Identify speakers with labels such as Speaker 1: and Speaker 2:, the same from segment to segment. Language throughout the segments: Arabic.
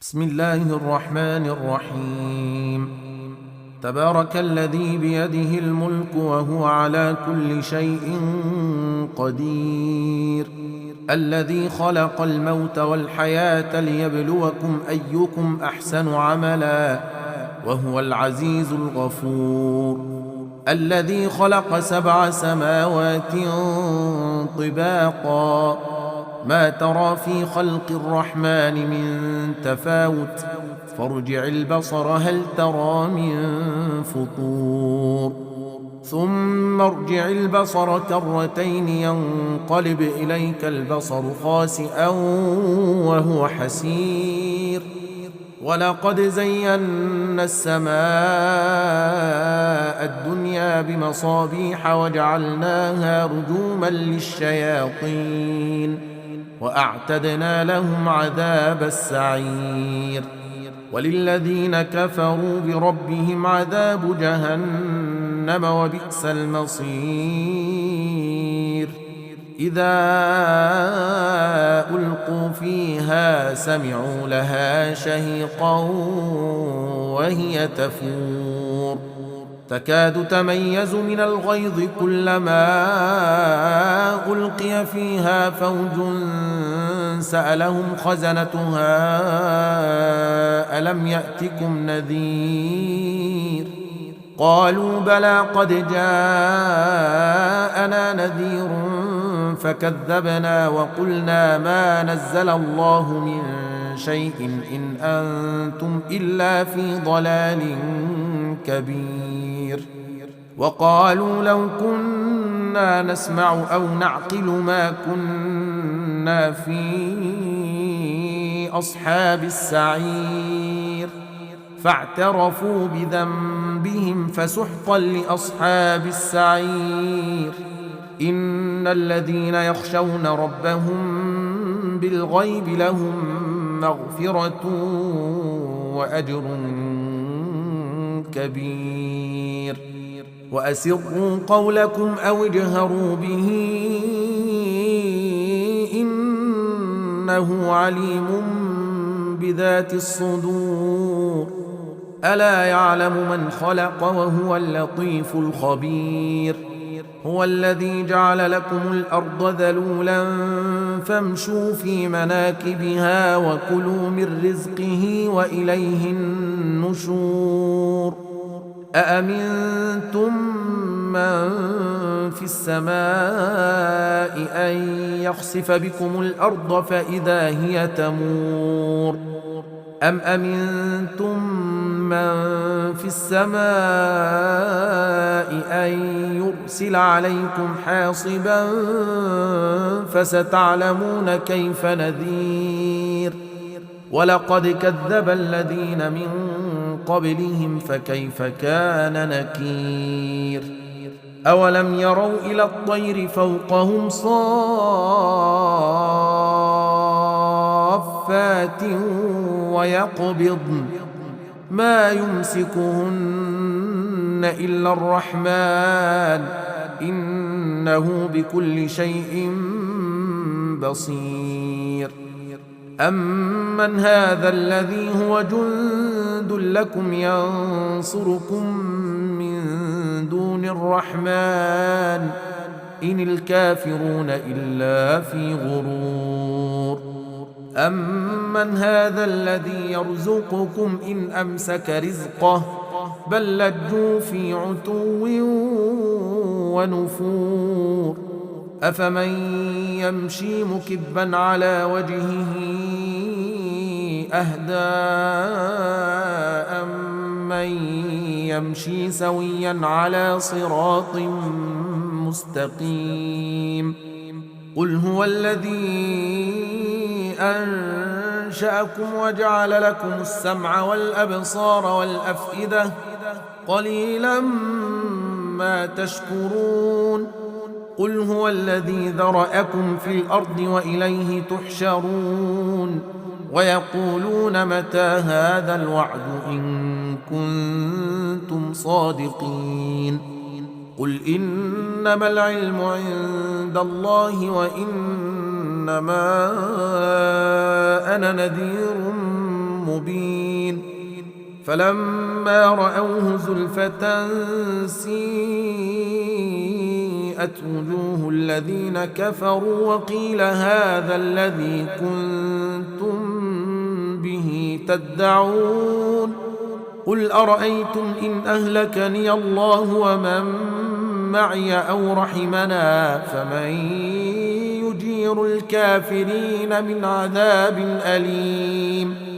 Speaker 1: بسم الله الرحمن الرحيم. تبارك الذي بيده الملك وهو على كل شيء قدير، الذي خلق الموت والحياة ليبلوكم أيكم أحسن عملا، وهو العزيز الغفور، الذي خلق 7 سماوات طباقا، ما ترى في خلق الرحمن من تفاوت، فارجع البصر هل ترى من فطور، ثم ارجع البصر كرتين ينقلب إليك البصر خاسئا وهو حسير، ولقد زينا السماء الدنيا بمصابيح وجعلناها رجوما للشياطين وأعتدنا لهم عذاب السعير، وللذين كفروا بربهم عذاب جهنم وبئس المصير. إذا ألقوا فيها سمعوا لها شهيقا وهي تفور، تكاد تميز من الغيظ كلما ألقي فيها فوج سألهم خزنتها ألم يأتكم نذير، قالوا بلى قد جاءنا نذير فكذبنا وقلنا ما نزل الله من شيء إن أنتم إلا في ضلال كبير، وقالوا لو كنا نسمع أو نعقل ما كنا في أصحاب السعير، فاعترفوا بذنبهم فسحقا لأصحاب السعير. إن الذين يخشون ربهم بالغيب لهم مغفرة وأجر كبير، وأسروا قولكم أو اجهروا به إنه عليم بذات الصدور، ألا يعلم من خلق وهو اللطيف الخبير. هو الذي جعل لكم الأرض ذلولا فامشوا في مناكبها وكلوا من رزقه وإليه النشور. أأمنتم من في السماء أن يخسف بكم الأرض فإذا هي تمور، أم أمنتم من في السماء أن يرسل عليكم حاصبا فستعلمون كيف نذير، ولقد كذب الذين من قبلهم فكيف كان نكير. أولم يروا إلى الطير فوقهم صافات ويقبضن ما يمسكهن إلا الرحمن إنه بكل شيء بصير. أمن هذا الذي هو جند لكم ينصركم من دون الرحمن إن الكافرون إلا في غرور. أمن هذا الذي يرزقكم إن أمسك رزقه بل لجوا في عتو ونفور. أفمن يمشي مكبا على وجهه أهدى أمن يمشي سويا على صراط مستقيم. قل هو الذي أنشأكم وجعل لكم السمع والأبصار والأفئدة قليلا ما تشكرون. قل هو الذي ذرأكم في الأرض وإليه تحشرون. ويقولون متى هذا الوعد إن كنتم صادقين. قل إنما العلم عند الله وإنما أنا نذير مبين فلما رأوه زلفة سيئت وجوه الذين كفروا وقيل هذا الذي كنتم به تدعون قل أرأيتم إن أهلكني الله ومن معي أو رحمنا فمن يجير الكافرين من عذاب أليم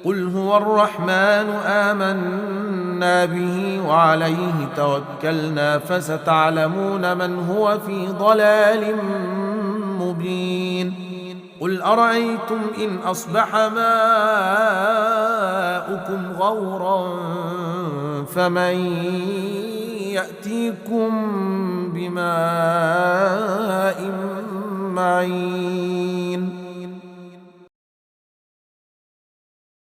Speaker 1: قل هو الرحمن آمنا به وعليه توكلنا فستعلمون من هو في ضلال مبين قل أرأيتم إن أصبح ماؤكم غورا فمن يأتيكم بماء معين